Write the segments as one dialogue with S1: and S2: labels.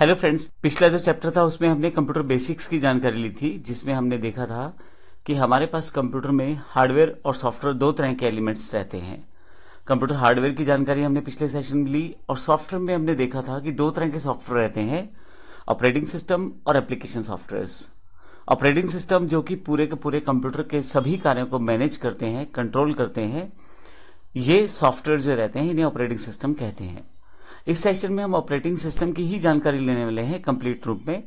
S1: Hello friends, पिछला जो chapter था उसमें हमने कंप्यूटर बेसिक्स की जानकारी ली थी, जिसमें हमने देखा था कि हमारे पास कंप्यूटर में हार्डवेयर और सॉफ्टवेयर दो तरह के एलिमेंट्स रहते हैं। कंप्यूटर हार्डवेयर की जानकारी हमने पिछले सेशन में ली और सॉफ्टवेयर में हमने देखा था कि दो तरह के सॉफ्टवेयर रहते हैं, ऑपरेटिंग सिस्टम और एप्लीकेशन सॉफ्टवेयर। ऑपरेटिंग सिस्टम जो कि पूरे के पूरे कंप्यूटर के सभी कार्यों को मैनेज करते हैं, कंट्रोल करते हैं, ये सॉफ्टवेयर जो रहते हैं इन्हें ऑपरेटिंग सिस्टम कहते हैं। इस सेशन में हम ऑपरेटिंग सिस्टम की ही जानकारी लेने वाले हैं कंप्लीट रूप में।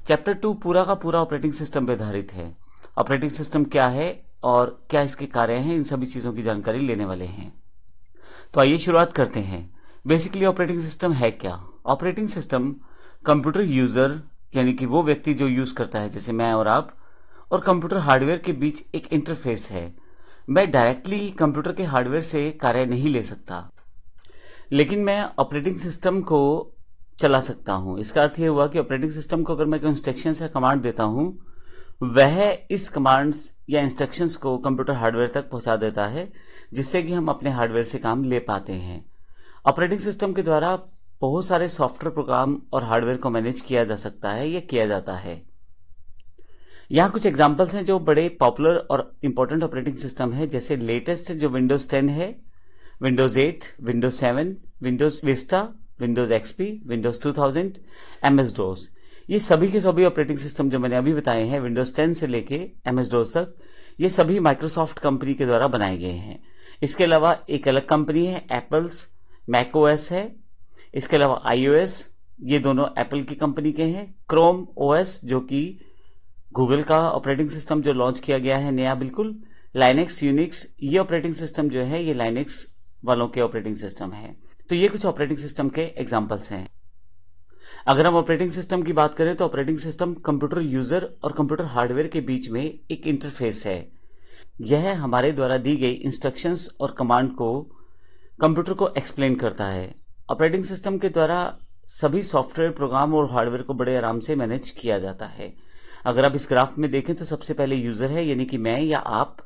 S1: चैप्टर 2 पूरा का पूरा ऑपरेटिंग सिस्टम पे आधारित है। ऑपरेटिंग सिस्टम क्या है और क्या इसके कार्य हैं, इन सभी चीजों की जानकारी लेने वाले हैं। तो आइए शुरुआत करते हैं। बेसिकली ऑपरेटिंग सिस्टम है क्या? ऑपरेटिंग सिस्टम कंप्यूटर यूजर यानी कि वो व्यक्ति जो यूज करता है, जैसे मैं और आप, और कंप्यूटर हार्डवेयर के बीच एक इंटरफेस है। मैं डायरेक्टली कंप्यूटर के हार्डवेयर से कार्य नहीं ले सकता, लेकिन मैं ऑपरेटिंग सिस्टम को चला सकता हूं। इसका अर्थ यह हुआ कि ऑपरेटिंग सिस्टम को अगर मैं इंस्ट्रक्शंस या कमांड देता हूं, वह इस कमांड्स या इंस्ट्रक्शंस को कंप्यूटर हार्डवेयर तक पहुंचा देता है, जिससे कि हम अपने हार्डवेयर से काम ले पाते हैं। ऑपरेटिंग सिस्टम के द्वारा बहुत सारे सॉफ्टवेयर प्रोग्राम और हार्डवेयर को मैनेज किया जा सकता है या किया जाता है। यहाँ कुछ एग्जाम्पल्स हैं जो बड़े पॉपुलर और इंपॉर्टेंट ऑपरेटिंग सिस्टम है। जैसे लेटेस्ट जो विंडोज 10 है, Windows 8, Windows 7, Windows Vista, Windows XP, Windows 2000, MS DOS. ये सभी के सभी ऑपरेटिंग सिस्टम जो मैंने अभी बताए हैं, विंडोज 10 से लेके एमएस डोस तक, ये सभी माइक्रोसॉफ्ट कंपनी के द्वारा बनाए गए हैं। इसके अलावा एक अलग कंपनी है एप्पल्स, मैक ओएस है। इसके अलावा आईओएस, ये दोनों एप्पल की कंपनी के हैं। क्रोम ओएस जो कि गूगल का ऑपरेटिंग सिस्टम जो लॉन्च किया गया है नया बिल्कुल। लाइनेक्स, यूनिक्स, ये ऑपरेटिंग सिस्टम जो है ये लाइनेक्स वालों के ऑपरेटिंग सिस्टम है। तो ये कुछ ऑपरेटिंग सिस्टम के एग्जांपल्स हैं। अगर हम ऑपरेटिंग सिस्टम की बात करें तो ऑपरेटिंग सिस्टम कंप्यूटर यूजर और कंप्यूटर हार्डवेयर के बीच में एक इंटरफेस है। यह हमारे द्वारा दी गई इंस्ट्रक्शंस और कमांड को कंप्यूटर को एक्सप्लेन करता है। ऑपरेटिंग सिस्टम के द्वारा सभी सॉफ्टवेयर, प्रोग्राम और हार्डवेयर को बड़े आराम से मैनेज किया जाता है। अगर आप इस ग्राफ में देखें तो सबसे पहले यूजर है, यानी कि मैं या आप।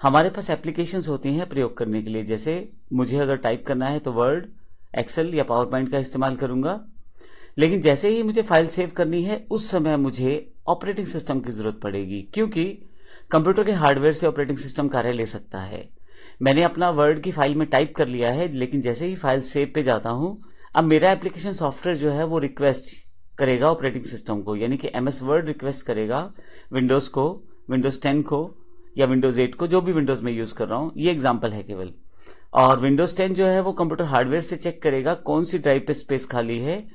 S1: हमारे पास एप्लीकेशंस होती हैं प्रयोग करने के लिए। जैसे मुझे अगर टाइप करना है तो वर्ड, एक्सेल या पावर पॉइंट का इस्तेमाल करूंगा। लेकिन जैसे ही मुझे फाइल सेव करनी है, उस समय मुझे ऑपरेटिंग सिस्टम की जरूरत पड़ेगी, क्योंकि कंप्यूटर के हार्डवेयर से ऑपरेटिंग सिस्टम कार्य ले सकता है। मैंने अपना वर्ड की फाइल में टाइप कर लिया है, लेकिन जैसे ही फाइल सेव पे जाता हूं, अब मेरा एप्लीकेशन सॉफ्टवेयर जो है वो रिक्वेस्ट करेगा ऑपरेटिंग सिस्टम को, यानी कि एमएस वर्ड रिक्वेस्ट करेगा विंडोज को, विंडोज 10 को या विंडोज 8 को, जो भी विंडोज में यूज कर रहा हूं। ये एग्जांपल है केवल। और विंडोज 10 जो है वो कंप्यूटर हार्डवेयर से चेक करेगा कौन सी ड्राइव पे स्पेस खाली है,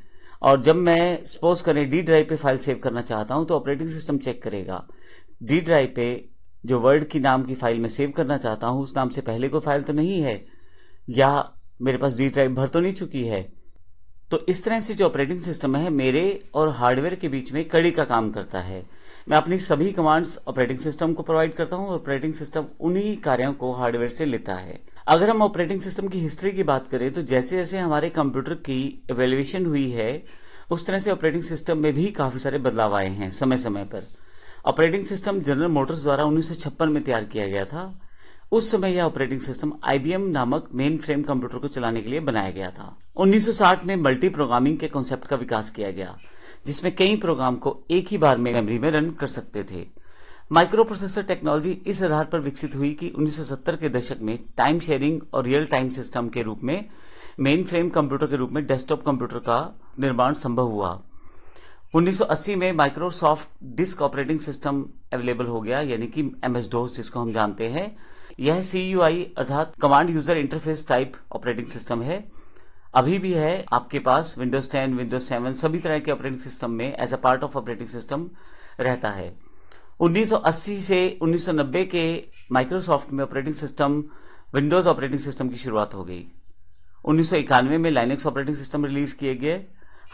S1: और जब मैं सपोज करें डी ड्राइव पे फाइल सेव करना चाहता हूं तो ऑपरेटिंग सिस्टम चेक करेगा डी ड्राइव पे जो वर्ड की नाम की फाइल में सेव करना चाहता हूं उस नाम से पहले कोई फाइल तो नहीं है, या मेरे पास डी ड्राइव भर तो नहीं चुकी है। तो इस तरह से जो ऑपरेटिंग सिस्टम है मेरे और हार्डवेयर के बीच में कड़ी का काम करता है। मैं अपनी सभी कमांड्स ऑपरेटिंग सिस्टम को प्रोवाइड करता हूं और ऑपरेटिंग सिस्टम उन्हीं कार्यों को हार्डवेयर से लेता है। अगर हम ऑपरेटिंग सिस्टम की हिस्ट्री की बात करें तो जैसे जैसे हमारे कंप्यूटर की इवोल्यूशन हुई है, उस तरह से ऑपरेटिंग सिस्टम में भी काफी सारे बदलाव आए हैं समय समय पर। ऑपरेटिंग सिस्टम जनरल मोटर्स द्वारा 1956 में तैयार किया गया था। उस समय यह ऑपरेटिंग सिस्टम आईबीएम नामक मेन फ्रेम कंप्यूटर को चलाने के लिए बनाया गया था। 1960 में मल्टी प्रोग्रामिंग के कॉन्सेप्ट का विकास किया गया, जिसमें कई प्रोग्राम को एक ही बार में मेमोरी में रन कर सकते थे। माइक्रो प्रोसेसर टेक्नोलॉजी इस आधार पर विकसित हुई कि 1970 के दशक में टाइम शेयरिंग और रियल टाइम सिस्टम के रूप में मेन फ्रेम कंप्यूटर के रूप में डेस्कटॉप कंप्यूटर का निर्माण संभव हुआ। 1980 में Microsoft disk operating system available हो गया, यानी कि एमएस डोस जिसको हम जानते हैं। यह CUI अर्थात command user interface type operating system है। अभी भी है आपके पास विंडोज 10, विंडोज 7 सभी तरह के ऑपरेटिंग सिस्टम में as a part of operating system रहता है। 1980 से 1990 के माइक्रोसॉफ्ट में operating system Windows operating system की शुरुआत हो गई। 1991 में लाइनेक्स ऑपरेटिंग सिस्टम रिलीज किए गए।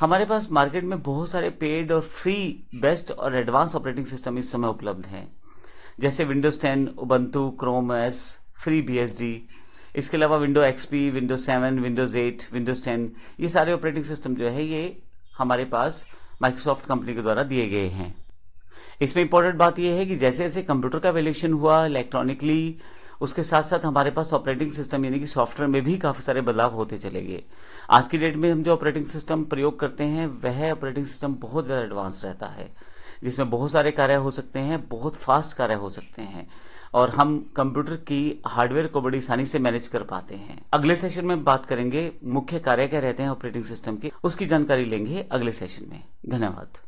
S1: हमारे पास मार्केट में बहुत सारे पेड और फ्री, बेस्ट और एडवांस ऑपरेटिंग सिस्टम इस समय उपलब्ध हैं, जैसे Windows 10, Ubuntu, Chrome OS, free BSD। इसके अलावा Windows XP, Windows 7, Windows 8, Windows 10, ये सारे ऑपरेटिंग सिस्टम जो है ये हमारे पास माइक्रोसॉफ्ट कंपनी के द्वारा दिए गए हैं। इसमें इंपॉर्टेंट बात यह है कि जैसे जैसे कंप्यूटर का एवोल्यूशन हुआ इलेक्ट्रॉनिकली, उसके साथ साथ हमारे पास ऑपरेटिंग सिस्टम यानी कि सॉफ्टवेयर में भी काफी सारे बदलाव होते चले गए। आज की डेट में हम जो ऑपरेटिंग सिस्टम प्रयोग करते हैं वह ऑपरेटिंग सिस्टम बहुत ज्यादा एडवांस रहता है, जिसमें बहुत सारे कार्य हो सकते हैं, बहुत फास्ट कार्य हो सकते हैं और हम कंप्यूटर की हार्डवेयर को बड़ी आसानी से मैनेज कर पाते हैं। अगले सेशन में बात करेंगे मुख्य कार्य क्या रहते हैं ऑपरेटिंग सिस्टम के, उसकी जानकारी लेंगे अगले सेशन में। धन्यवाद।